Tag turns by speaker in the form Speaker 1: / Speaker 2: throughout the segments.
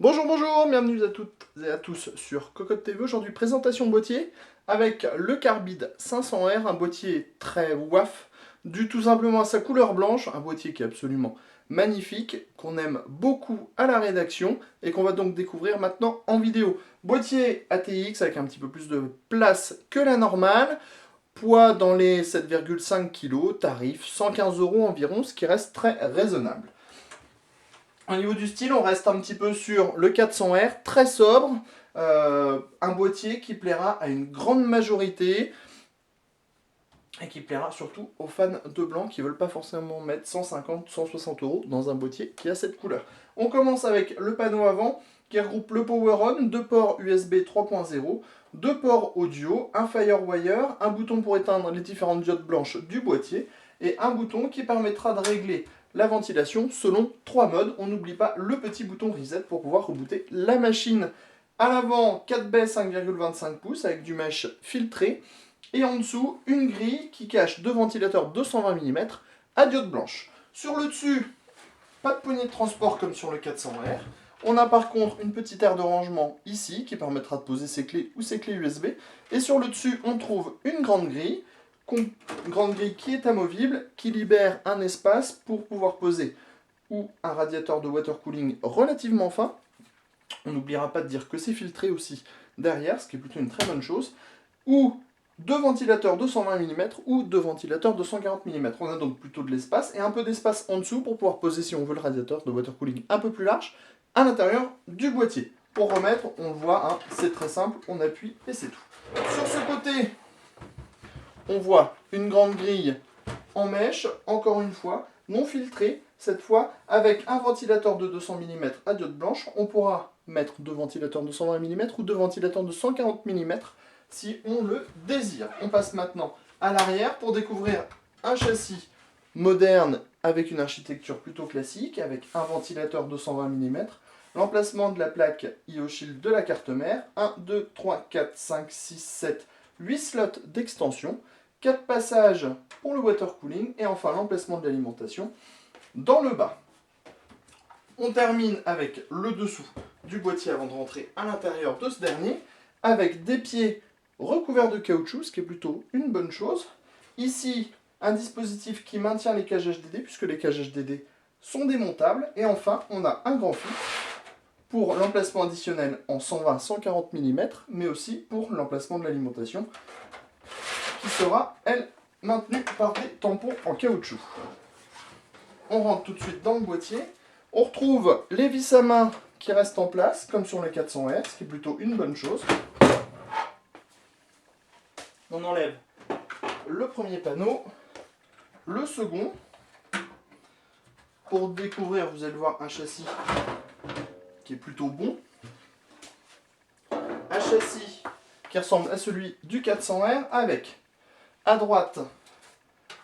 Speaker 1: Bonjour, bonjour, bienvenue à toutes et à tous sur Cocotte TV. Aujourd'hui, présentation boîtier avec le Carbide 500R, un boîtier très waf, dû tout simplement à sa couleur blanche, un boîtier qui est absolument magnifique, qu'on aime beaucoup à la rédaction et qu'on va donc découvrir maintenant en vidéo. Boîtier ATX avec un petit peu plus de place que la normale, poids dans les 7,5 kg, tarif 115 € environ, ce qui reste très raisonnable. Au niveau du style, on reste un petit peu sur le 400R, très sobre, un boîtier qui plaira à une grande majorité et qui plaira surtout aux fans de blanc qui ne veulent pas forcément mettre 150, 160 € dans un boîtier qui a cette couleur. On commence avec le panneau avant qui regroupe le Power On, deux ports USB 3.0, deux ports audio, un Firewire, un bouton pour éteindre les différentes diodes blanches du boîtier et un bouton qui permettra de régler la ventilation selon 3 modes. On n'oublie pas le petit bouton reset pour pouvoir rebooter la machine. À l'avant, 4 baies 5,25 pouces avec du mesh filtré. Et en dessous, une grille qui cache deux ventilateurs 220 mm à diode blanche. Sur le dessus, pas de poignée de transport comme sur le 400R. On a par contre une petite aire de rangement ici qui permettra de poser ses clés ou ses clés USB. Et sur le dessus, on trouve une grande grille qui est amovible, qui libère un espace pour pouvoir poser ou un radiateur de water cooling relativement fin. On n'oubliera pas de dire que c'est filtré aussi derrière, ce qui est plutôt une très bonne chose. Ou deux ventilateurs 220 mm ou deux ventilateurs 240 mm. On a donc plutôt de l'espace et un peu d'espace en dessous pour pouvoir poser, si on veut, le radiateur de water cooling un peu plus large à l'intérieur du boîtier. Pour remettre, on le voit, hein, c'est très simple, on appuie et c'est tout. Sur ce côté, on voit une grande grille en mèche, encore une fois, non filtrée, cette fois avec un ventilateur de 200 mm à diode blanche. On pourra mettre deux ventilateurs de 120 mm ou deux ventilateurs de 140 mm si on le désire. On passe maintenant à l'arrière pour découvrir un châssis moderne avec une architecture plutôt classique, avec un ventilateur de 120 mm, l'emplacement de la plaque IO-Shield de la carte mère, 1, 2, 3, 4, 5, 6, 7, 8 slots d'extension, 4 passages pour le water cooling et enfin l'emplacement de l'alimentation dans le bas. On termine avec le dessous du boîtier avant de rentrer à l'intérieur de ce dernier avec des pieds recouverts de caoutchouc, ce qui est plutôt une bonne chose. Ici, un dispositif qui maintient les cages HDD puisque les cages HDD sont démontables. Et enfin, on a un grand fil pour l'emplacement additionnel en 120-140 mm, mais aussi pour l'emplacement de l'alimentation qui sera, elle, maintenue par des tampons en caoutchouc. On rentre tout de suite dans le boîtier. On retrouve les vis à main qui restent en place, comme sur les 400R, ce qui est plutôt une bonne chose. On enlève le premier panneau, le second. Pour découvrir, vous allez voir un châssis qui est plutôt bon. Un châssis qui ressemble à celui du 400R avec à droite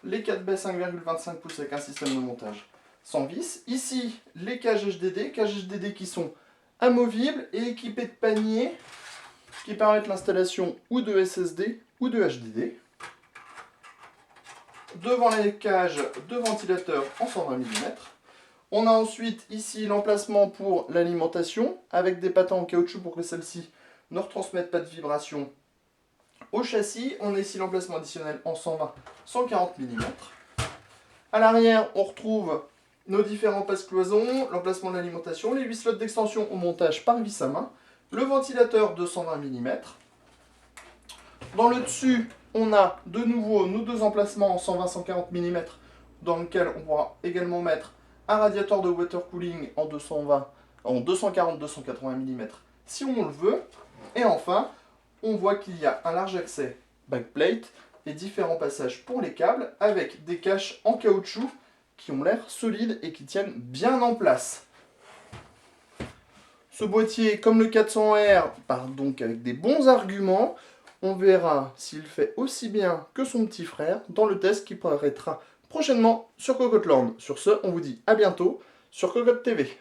Speaker 1: les 4 baies 5,25 pouces avec un système de montage sans vis. Ici, les cages HDD qui sont amovibles et équipés de paniers qui permettent l'installation ou de SSD ou de HDD. Devant les cages, deux ventilateurs en 120 mm. On a ensuite ici l'emplacement pour l'alimentation avec des patins en caoutchouc pour que celle-ci ne retransmette pas de vibration au châssis. On a ici l'emplacement additionnel en 120-140 mm. À l'arrière, on retrouve nos différents passe-cloisons, l'emplacement de l'alimentation, les 8 slots d'extension au montage par vis à main, le ventilateur de 120 mm. Dans le dessus, on a de nouveau nos deux emplacements en 120-140 mm dans lequel on pourra également mettre un radiateur de water cooling en 240-280 mm si on le veut. Et enfin, on voit qu'il y a un large accès backplate et différents passages pour les câbles avec des caches en caoutchouc qui ont l'air solides et qui tiennent bien en place. Ce boîtier, comme le 400R, part donc avec des bons arguments. On verra s'il fait aussi bien que son petit frère dans le test qui paraîtra prochainement sur Cocotte Land. Sur ce, on vous dit à bientôt sur Cocotte TV.